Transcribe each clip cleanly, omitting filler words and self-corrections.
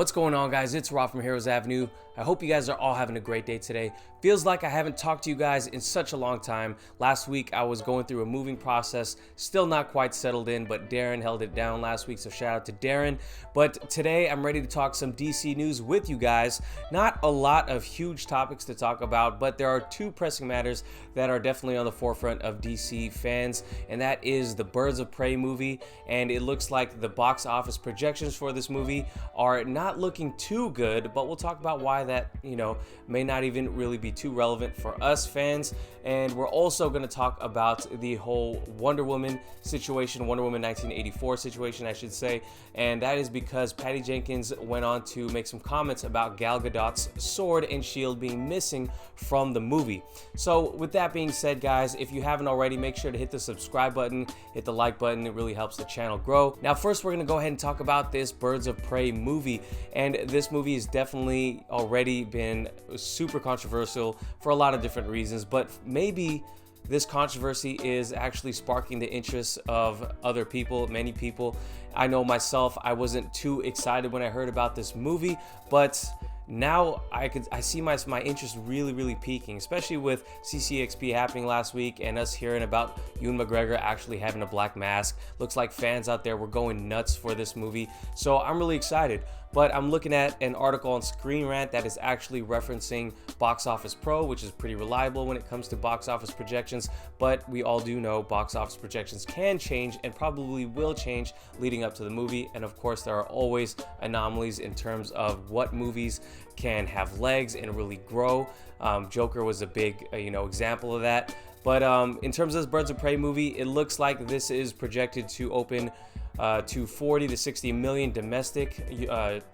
What's going on, guys? It's Rob from Heroes Avenue. I hope you guys are all having a great day today. Feels like I haven't talked to you guys in such a long time. Last week I was going through a moving process, still not quite settled in, but Darren held it down last week, so shout out to Darren. But today I'm ready to talk some DC news with you guys. Not a lot of huge topics to talk about, but there are two pressing matters that are definitely on the forefront of DC fans, and that is the Birds of Prey movie. And it looks like the box office projections for this movie are not looking too good, but we'll talk about why that, may not even really be too relevant for us fans. And we're also going to talk about the whole Wonder Woman situation, Wonder Woman 1984 situation, I should say. And that is because Patty Jenkins went on to make some comments about Gal Gadot's sword and shield being missing from the movie. So with that being said, guys, if you haven't already, make sure to hit the subscribe button, hit the like button. It really helps the channel grow. Now, first, we're going to go ahead and talk about this Birds of Prey movie. And this movie has definitely already been super controversial for a lot of different reasons, but maybe this controversy is actually sparking the interest of other people, many people. I know myself, I wasn't too excited when I heard about this movie, but now I see my interest really peaking, especially with CCXP happening last week and us hearing about Ewan McGregor actually having a black mask. Looks like fans out there were going nuts for this movie, so I'm really excited. But I'm looking at an article on Screen Rant that is actually referencing Box Office Pro, which is pretty reliable when it comes to box office projections. But we all do know box office projections can change and probably will change leading up to the movie. And of course, there are always anomalies in terms of what movies can have legs and really grow. Joker was a big, example of that. But in terms of this Birds of Prey movie, it looks like this is projected to open to 40 to 60 million domestic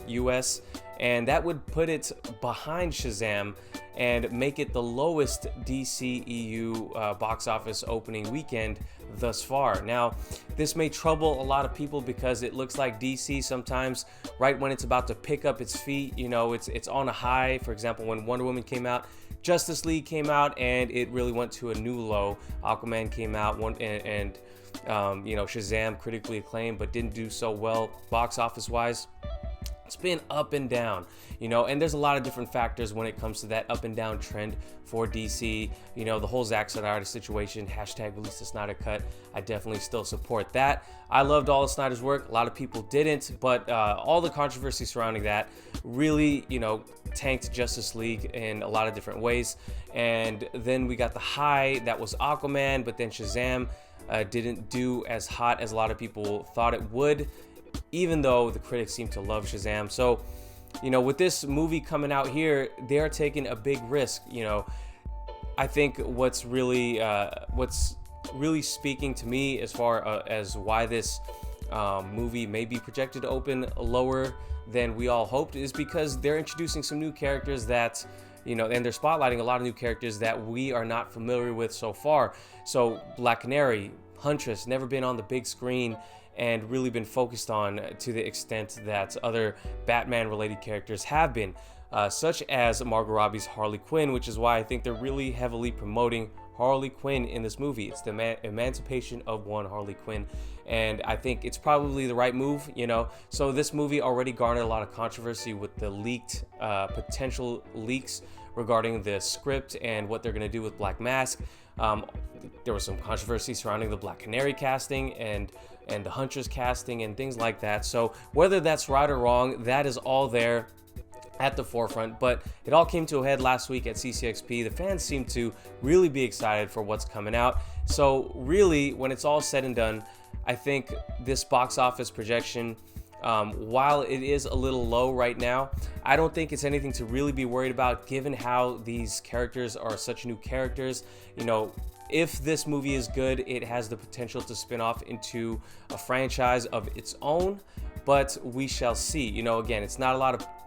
US, and that would put it behind Shazam and make it the lowest DCEU box office opening weekend thus far. Now, this may trouble a lot of people because it looks like DC sometimes, right when it's about to pick up its feet, it's on a high. For example, when Wonder Woman came out, Justice League came out, and it really went to a new low. Aquaman came out, and Shazam, critically acclaimed, but didn't do so well box office wise. It's been up and down, and there's a lot of different factors when it comes to that up and down trend for DC. The whole Zack Snyder situation, hashtag release the Snyder Cut. I definitely still support that. I loved all of Snyder's work. A lot of people didn't, but all the controversy surrounding that really, tanked Justice League in a lot of different ways. And then we got the high that was Aquaman, but then Shazam didn't do as hot as a lot of people thought it would, even though the critics seem to love Shazam. So, with this movie coming out here, they're taking a big risk. I think what's really speaking to me as far as why this movie may be projected to open lower than we all hoped is because they're introducing some new characters that, and they're spotlighting a lot of new characters that we are not familiar with so far. So Black Canary, Huntress, never been on the big screen and really been focused on to the extent that other Batman-related characters have been, such as Margot Robbie's Harley Quinn, which is why I think they're really heavily promoting Harley Quinn in this movie. It's the emancipation of one Harley Quinn, and I think it's probably the right move, So this movie already garnered a lot of controversy with the leaked, potential leaks regarding the script and what they're going to do with Black Mask. There was some controversy surrounding the Black Canary casting and the Huntress casting and things like that. So whether that's right or wrong, that is all there at the forefront, but it all came to a head last week at CCXP. The fans seem to really be excited for what's coming out. So really, when it's all said and done, I think this box office projection, while it is a little low right now, I don't think it's anything to really be worried about given how these characters are such new characters. If this movie is good, it has the potential to spin off into a franchise of its own, but we shall see. Again, it's not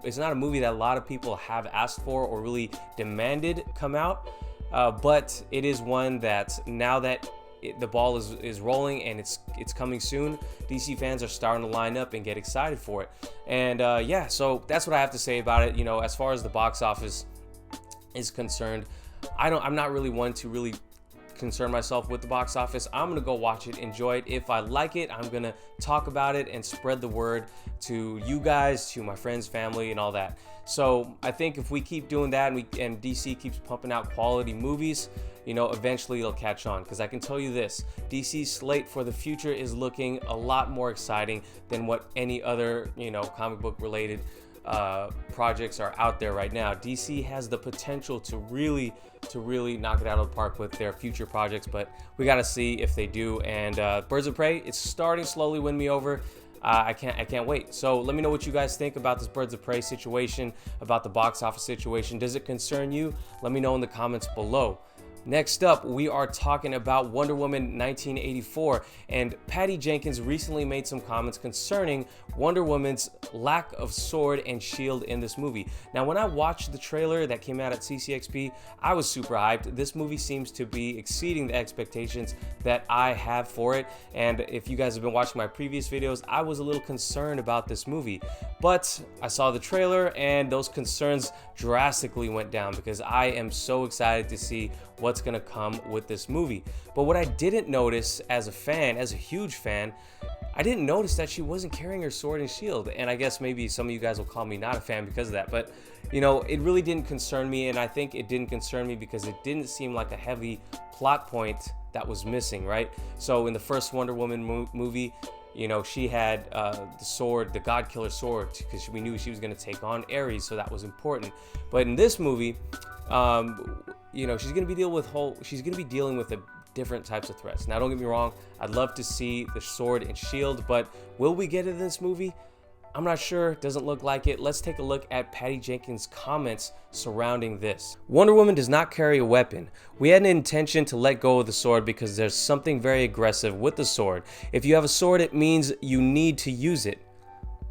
a movie that a lot of people have asked for or really demanded come out, but it is one that now that the ball is rolling and it's coming soon, DC fans are starting to line up and get excited for it. And so that's what I have to say about it. As far as the box office is concerned, I'm not really one to really concern myself with the box office. I'm gonna go watch it, enjoy it. If I like it, I'm gonna talk about it and spread the word to you guys, to my friends, family, and all that. So I think if we keep doing that and DC keeps pumping out quality movies, you know, eventually it'll catch on. Because I can tell you this, DC's slate for the future is looking a lot more exciting than what any other, you know, comic book related projects are out there right now. DC has the potential to really knock it out of the park with their future projects, but we got to see if they do. And Birds of Prey, it's starting slowly win me over. I can't wait. So let me know what you guys think about this Birds of Prey situation, about the box office situation. Does it concern you? Let me know in the comments below. Next up, we are talking about Wonder Woman 1984, and Patty Jenkins recently made some comments concerning Wonder Woman's lack of sword and shield in this movie. Now, when I watched the trailer that came out at CCXP, I was super hyped. This movie seems to be exceeding the expectations that I have for it, and if you guys have been watching my previous videos, I was a little concerned about this movie, but I saw the trailer and those concerns drastically went down because I am so excited to see what's gonna come with this movie. But what I didn't notice as a fan, as a huge fan, I didn't notice that she wasn't carrying her sword and shield. And I guess maybe some of you guys will call me not a fan because of that, but you know, it really didn't concern me. And I think it didn't concern me because it didn't seem like a heavy plot point that was missing, right? So in the first Wonder Woman movie, you know, she had the sword, the God Killer sword, because we knew she was going to take on Ares, so that was important. But in this movie, you know, she's going to be dealing with different types of threats. Now, don't get me wrong, I'd love to see the sword and shield, but will we get it in this movie? I'm not sure. Doesn't look like it. Let's take a look at Patty Jenkins' comments surrounding this. Wonder Woman does not carry a weapon. We had an intention to let go of the sword because there's something very aggressive with the sword. If you have a sword, it means you need to use it.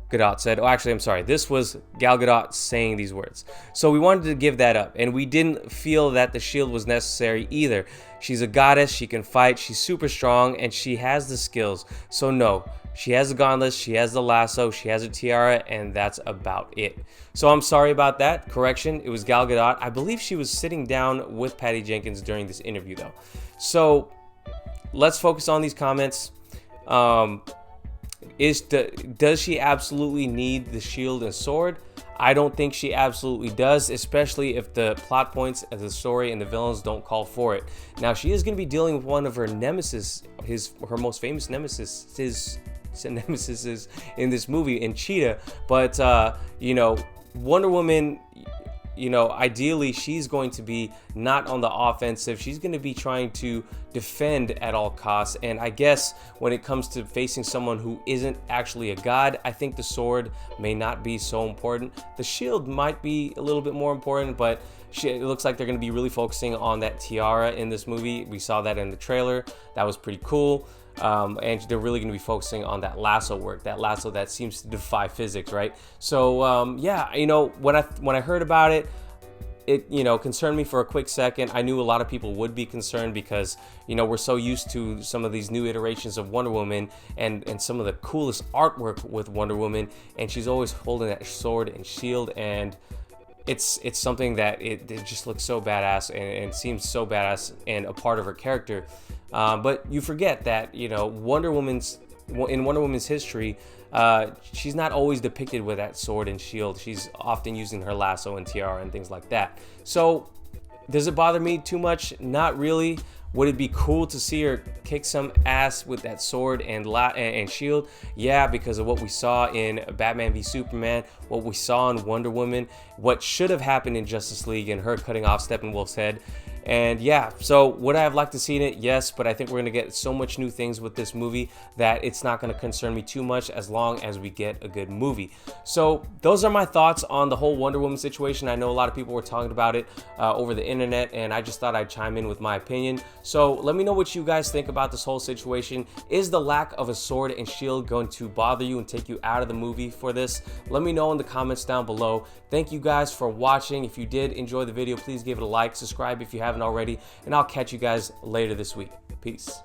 Gadot said, oh, actually, I'm sorry. This was Gal Gadot saying these words. So we wanted to give that up, and we didn't feel that the shield was necessary either. She's a goddess, she can fight, she's super strong, and she has the skills. So no, she has the gauntlets, she has the lasso, she has a tiara, and that's about it. So I'm sorry about that. Correction, it was Gal Gadot. I believe she was sitting down with Patty Jenkins during this interview, though. So let's focus on these comments. Does she absolutely need the shield and sword? I don't think she absolutely does, especially if the plot points of the story and the villains don't call for it. Now, she is going to be dealing with one of her nemesis, her most famous nemesis is in this movie, in Cheetah. But you know, Wonder Woman, you know, ideally she's going to be not on the offensive. She's going to be trying to defend at all costs. And I guess when it comes to facing someone who isn't actually a god, I think the sword may not be so important. The shield might be a little bit more important, but it looks like they're going to be really focusing on that tiara in this movie. We saw that in the trailer. That was pretty cool. And they're really going to be focusing on that lasso work, that lasso that seems to defy physics, right? So yeah, you know, when I heard about it, you know, concerned me for a quick second. I knew a lot of people would be concerned because, you know, we're so used to some of these new iterations of Wonder Woman and some of the coolest artwork with Wonder Woman, and she's always holding that sword and shield, and it's something that it just looks so badass and seems so badass and a part of her character. But you forget that, you know, in Wonder Woman's history, she's not always depicted with that sword and shield. She's often using her lasso and tiara and things like that. So does it bother me too much? Not really. Would it be cool to see her kick some ass with that sword and shield? Yeah, because of what we saw in Batman v Superman, what we saw in Wonder Woman, what should have happened in Justice League and her cutting off Steppenwolf's head. And yeah, so would I have liked to see it? Yes, but I think we're going to get so much new things with this movie that it's not going to concern me too much as long as we get a good movie. So those are my thoughts on the whole Wonder Woman situation. I know a lot of people were talking about it over the internet, and I just thought I'd chime in with my opinion. So let me know what you guys think about this whole situation. Is the lack of a sword and shield going to bother you and take you out of the movie for this? Let me know in the comments down below. Thank you guys for watching. If you did enjoy the video, please give it a like, subscribe if you haven't already, and I'll catch you guys later this week. Peace.